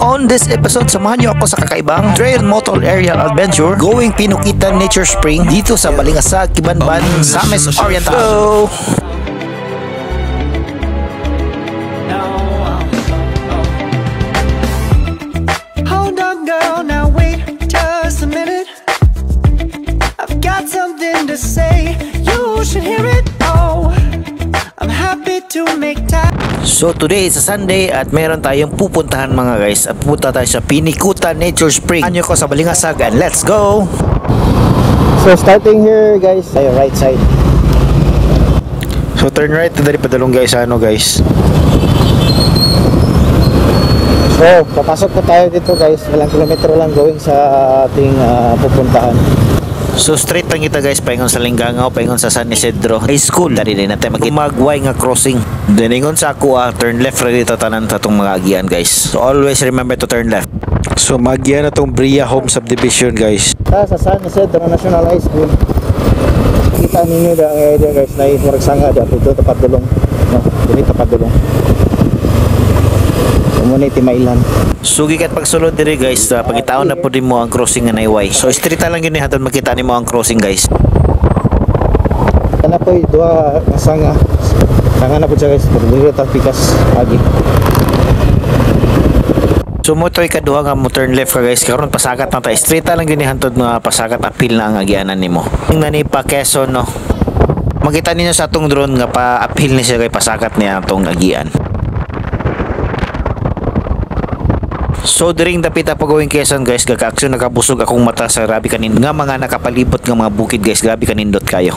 On this episode, samahan niyo ako sa kakaibang trail motor aerial adventure going Pinukitan Nature Spring dito sa Balingasag, Kibanban, Sames Oriental. Go! Hold on girl, now wait just a minute. I've got something to say, you should hear it. Oh, I'm happy to make time. So today is a Sunday at meron tayong pupuntahan mga guys. At pupunta tayo sa Pinukitan Nature Spring. Anyo ko sa Balingasag and let's go! So starting here guys, tayo right side. So turn right na dari padalong guys, ano guys. So papasok po tayo dito guys, ilang kilometro lang going sa ating pupuntahan. So straight lang kita guys, paingon sa Lingangaw, paingon sa San Isidro High School. Dari din natin magway nga crossing. Diningon sa ako turn left ready to tanan sa itong mga agian guys. So always remember to turn left. So magian na itong Bria Home Subdivision guys. Sa San Isidro National High School. Kita ninyo ang area guys na imuregsanga dito tapat dulong. No, dito tapat dulong. Community Mailan. So gikat pagsulod diri guys, pagitaon na po din mo ang crossing nga nayway. So straight lang yun hatod makita nimo ang crossing guys. Kana po duha sanga. Sanga na po siya guys, diri ta pikas agi. So mo toy kaduha nga mo turn left ka guys, karon pasagat na ta. Straight lang yun hantod nga pasagat apil na ang agianan nimo. Tingnan ni pa Quezon no. Makita ninyo sa atong drone nga pa apil ni siya kay pasagat niya atong agian. So during dapita pa going Quezon guys, gaka-aksyon nakabusog akong mata sa grabe kanin nga mga nakapalibot nga mga bukid guys, grabe kanindot kayo.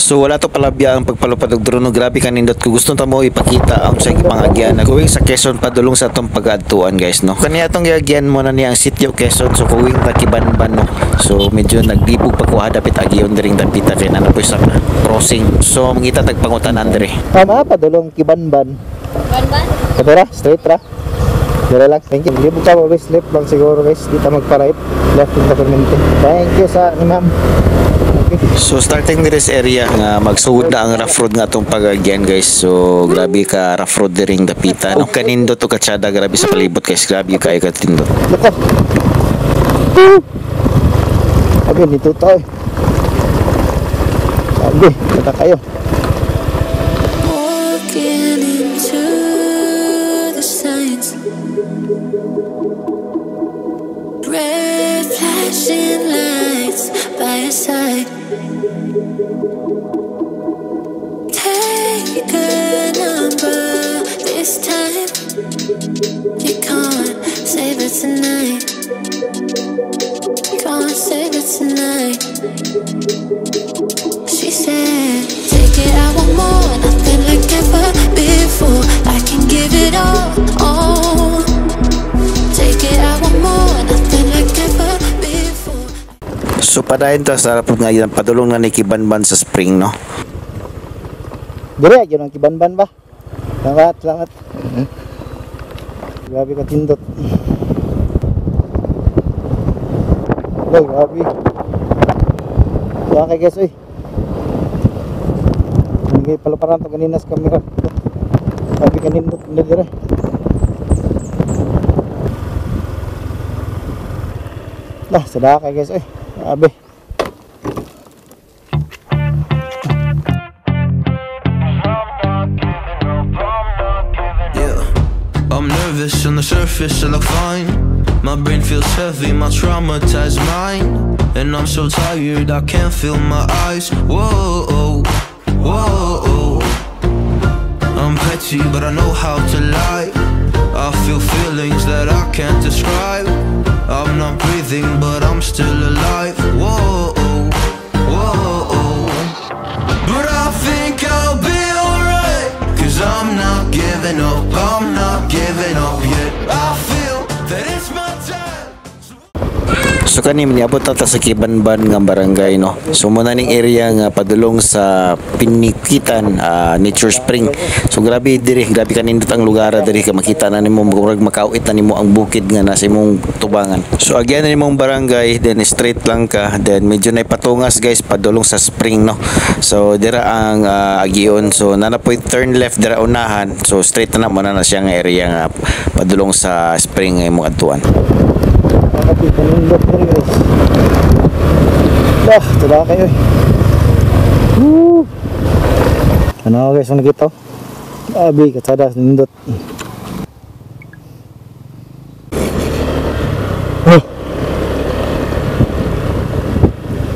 So wala to palabya ang pagpalupad og drone, grabe kanindot ko gusto ta mo ipakita ang sa pangagyan na going sa Quezon padulong sa atong pag-adtuan guys no. Kaniya atong giagyan mo na niya ang sitio Quezon, so going ta Kibanban no. So medyo naglibog pa ko dapit agiyon diring dapita kay nana po sa crossing. So mangita tagpangutanan dire. Tama padulong Kibanban. Kibanban? Kadira straight ra. Relax, thank you. Libog ka always left lang siguro guys, di ta magpa-right. Left yung permanente. Thank you sa ni ma'am. So starting this area nga magsugod na ang rough road nga atong pagagyan guys. So grabe ka rough road diring dapita no. Kanindot to katsada, grabe sa palibot guys, grabe kay katindot. Abi nito to. Abi, kita kayo. Walking into the signs. Red flashing lights by your side. Take a number this time. You can't save it tonight. Can't save it tonight. She said, take it, I want more. Nothing like ever before. I can give it all. Take it, I want more. Nothing like ever before. So padayon ta sa rapod nga yan padulong na ni Kibanban sa spring no. Dire gyud ang Kibanban ba? Salamat. Grabe ka tindot. Look, grabe. Okay guys, oy. Hindi paluparan to kanina sa camera. Grabe ka tindot dire. Nah, sadaka guys, oy. Grabe. I'm nervous on the surface, I look fine. My brain feels heavy, my traumatized mind. And I'm so tired, I can't feel my eyes. Whoa, whoa. I'm reality, but I know how to lie. I feel feelings that I can't describe. I'm not breathing, but I'm still alive. Whoa, whoa. But I think I'll be alright, 'cause I'm not giving up, I'm not giving up yet. I feel that it's my time. So kani niabot ta sa Kibanban nga barangay no. So muna ning area nga padulong sa Pinikitan Nature Spring. So grabe kanindot ang lugar diri ka makita na nimo murag makawit na nimo ang bukid nga nasa imong tubangan. So again na nimong barangay, then straight lang ka, then medyo na patungas guys padulong sa spring no. So dira ang agion. So nana po turn left dira unahan. So straight na naman na siya nga area nga padulong sa spring nga imong adtuan. Nakapit na nindot na rin guys. Dah, tada kayo eh. Woo! Ano guys, ang nakita? Abi, katsada, nindot.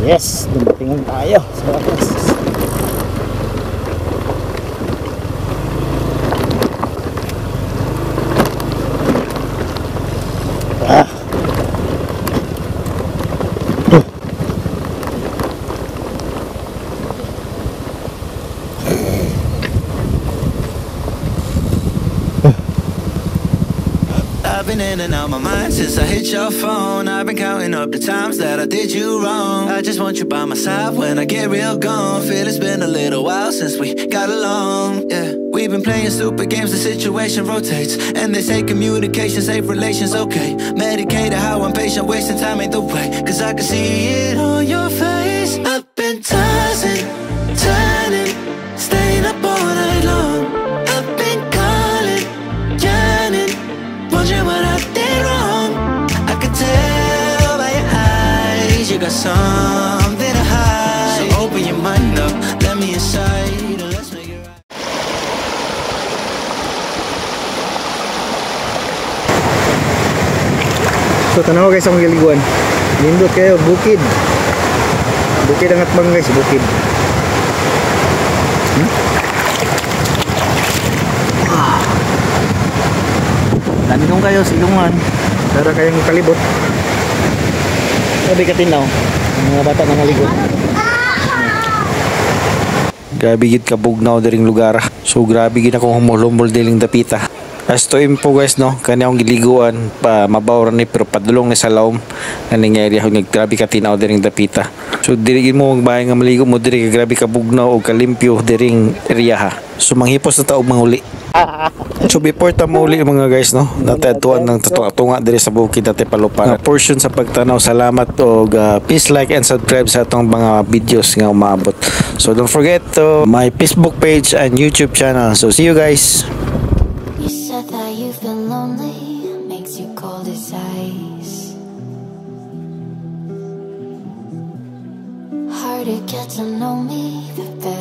Yes, dumatingan tayo sa wakas. I've been in and out my mind since I hit your phone. I've been counting up the times that I did you wrong. I just want you by my side when I get real gone. Feel it's been a little while since we got along. Yeah, we've been playing stupid games, the situation rotates, and they say communication, safe relations, okay. Medicated how I'm patient, wasting time ain't the way, 'cause I can see it on your face. I've been tossing, turning, staying up all night long. I've been calling, yearning, wondering what I did wrong. I could tell by your eyes you got something to hide. So open your mind up, let me inside, and let's make it right. So tanaw guys ang giliguan. Lindot kayo, bukid. Bukid ang atbang guys, bukid. Landong kayo, silungan. Para kayong kalibot. Sabi katinaw, mga bata na naligot. Grabe gid ka bugnaw diring lugar. So grabe gid akong humulumol diring dapita. As to info guys no, kani akong giliguan pa mabaw ra ni pero padulong ni sa lawom kaning area hug grabe ka tinaw diring dapita. So diri gid mo magbahay nga maligo mo diri ka grabe ka bugnaw og kalimpyo diring area ha. So manghipos na ta og manguli. So before ta mauli mga guys no, natatuan ng tunga diri sa bukid natin palupan. Nga portion sa pagtanaw, salamat og please like and subscribe sa atong mga videos nga umaabot. So don't forget to my Facebook page and YouTube channel. So see you guys. You said that you've been lonely, makes you cold as ice. Hard to get to know me, but better